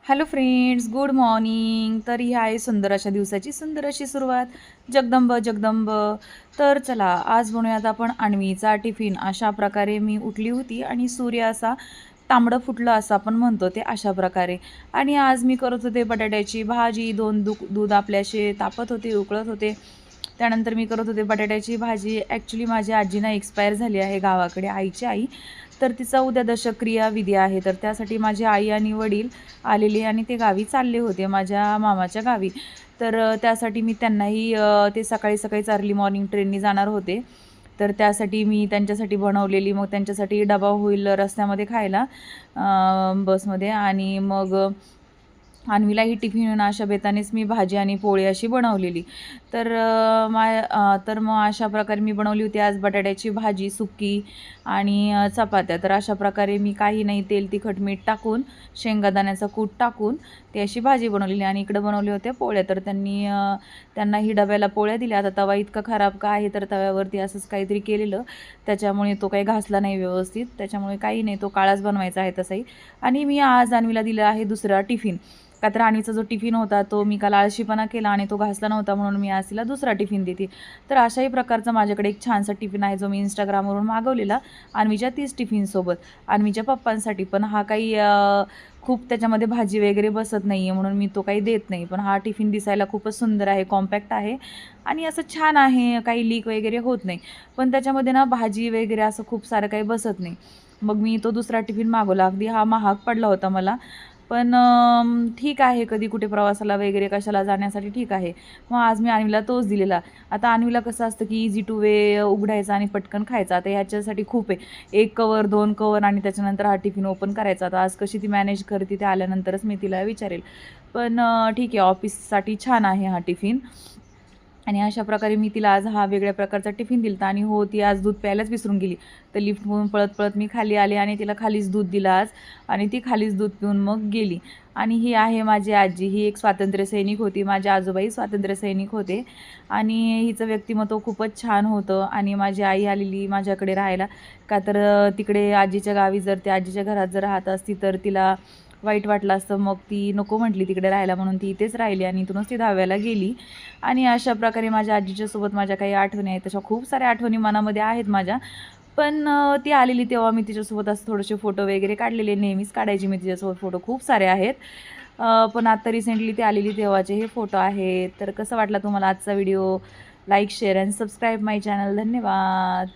Hello friends, good morning. तर ही आहे सुंदर अशा दिवसाची सुंदर अशी सुरुवात. जगदंब जगदंब. तर चला आज बनवूयात आपण अन्वीचा टिफिन. अशा प्रकारे मी उठली होती आणि सूर्य असा तांबडं फुटलं असं आपण म्हणतो ते अशा प्रकारे. आणि आज मी करत होते बटाट्याची भाजी. दोन दूध आपले असे तापत होते, उकळत होते. त्यानंतर मी करत होते बटाट्याची भाजी. ॲक्च्युली माझी आजी ना एक्सपायर झाली आहे गावाकडे, आईची आई. तर तिचा उद्या दशक्रिया विधी आहे. तर त्यासाठी माझी आई आणि वडील आलेले आणि ते गावी चालले होते माझ्या मामाच्या गावी. तर त्यासाठी मी त्यांनाही ते सकाळी सकाळीच अर्ली मॉर्निंग ट्रेननी जाणार होते. तर त्यासाठी मी त्यांच्यासाठी बनवलेली, मग त्यांच्यासाठी डबा होईल रस्त्यामध्ये खायला बसमध्ये. आणि मग अन्वीलाही टिफिन अशा बेतानेच मी भाजी आणि पोळी अशी बनवलेली. तर तर मग अशा प्रकारे मी बनवली होती आज बटाट्याची भाजी सुकी आणि चपात्या. तर अशा प्रकारे मी काही नाही, तेल तिखट मीठ टाकून शेंगादाण्याचा कूट टाकून ती अशी भाजी बनवलेली. आणि इकडं बनवल्या होत्या पोळ्या. तर त्यांनाही डब्याला पोळ्या दिल्या. आता तवा इतका खराब का आहे, तर तव्यावरती असंच काहीतरी केलेलं, त्याच्यामुळे तो काही घासला नाही व्यवस्थित. त्याच्यामुळे काही नाही, तो काळाच बनवायचा आहे तसाही. आणि मी आज अन्वीला दिला आहे दुसरा टिफिन. का तर आणीचा जो टिफिन होता तो मी काल आळशीपणा केला आणि तो घासला नव्हता, म्हणून मी आज तिला दुसरा टिफिन देते. तर अशाही प्रकारचा माझ्याकडे एक छानसा टिफिन आहे जो मी इंस्टाग्रामवरून मागवलेला अन्वीच्या 30 टिफिनसोबत. अन्वीच्या पप्पांसाठी पण हा काही खूप त्याच्यामध्ये भाजी वगैरे बसत नाही आहे, म्हणून मी तो काही देत नाही. पण हा टिफिन दिसायला खूपच सुंदर आहे, कॉम्पॅक्ट आहे आणि असं छान आहे, काही लीक वगैरे होत नाही. पण त्याच्यामध्ये ना भाजी वगैरे असं खूप सारं काही बसत नाही. मग मी तो दुसरा टिफिन मागवला. अगदी हा महाग पडला होता मला, पण ठीक आहे, कधी कुठे प्रवासाला वगैरे कशाला जाण्यासाठी ठीक आहे. मग आज मी अन्वीला तोच दिलेला. आता अन्वीला कसं असतं की इझी टू वे उघडायचा आणि पटकन खायचा. आता ह्याच्यासाठी खूप आहे, 1 कवर 2 कवर आणि त्याच्यानंतर हा टिफिन ओपन करायचा. आता आज कशी ती मॅनेज करते ते आल्यानंतरच मी तिला विचारेल. पण ठीक आहे, ऑफिससाठी छान आहे हा टिफिन. आणि अशा प्रकारे मी तिला आज हा वेगळ्या प्रकारचा टिफिन दिला. आणि हो, ती आज दूध प्यायलाच विसरून गेली. तर लिफ्टमधून पळत पळत मी खाली आले आणि तिला खालीच दूध दिलं आज. आणि ती खालीच दूध पिऊन मग गेली. आणि ही आहे माझी आजी. ही एक स्वातंत्र्यसैनिक होती. माझे आजोबाई स्वातंत्र्यसैनिक होते आणि हिचं व्यक्तिमत्व खूपच छान होतं. आणि माझी आई आलेली माझ्याकडे राहायला, का तर तिकडे आजीच्या गावी जर ती आजीच्या घरात जर राहत असती तर तिला वाईट वाटलं असतं. मग ती नको म्हटली तिकडे राहायला, म्हणून ती इथेच राहिली आणि इथूनच ती 10व्याला गेली. आणि अशा प्रकारे माझ्या आजीच्यासोबत माझ्या काही आठवणी आहेत, तशा खूप साऱ्या आठवणी मनामध्ये आहेत माझ्या. पण ती आलेली तेव्हा मी तिच्यासोबत असं थोडेसे फोटो वगैरे काढलेले. नेहमीच काढायची मी तिच्यासोबत फोटो, खूप सारे आहेत. पण आता रिसेंटली ती आलेली तेव्हाचे हे फोटो आहेत. तर कसं वाटला तुम्हाला आजचा video? Like, share and subscribe my channel. धन्यवाद.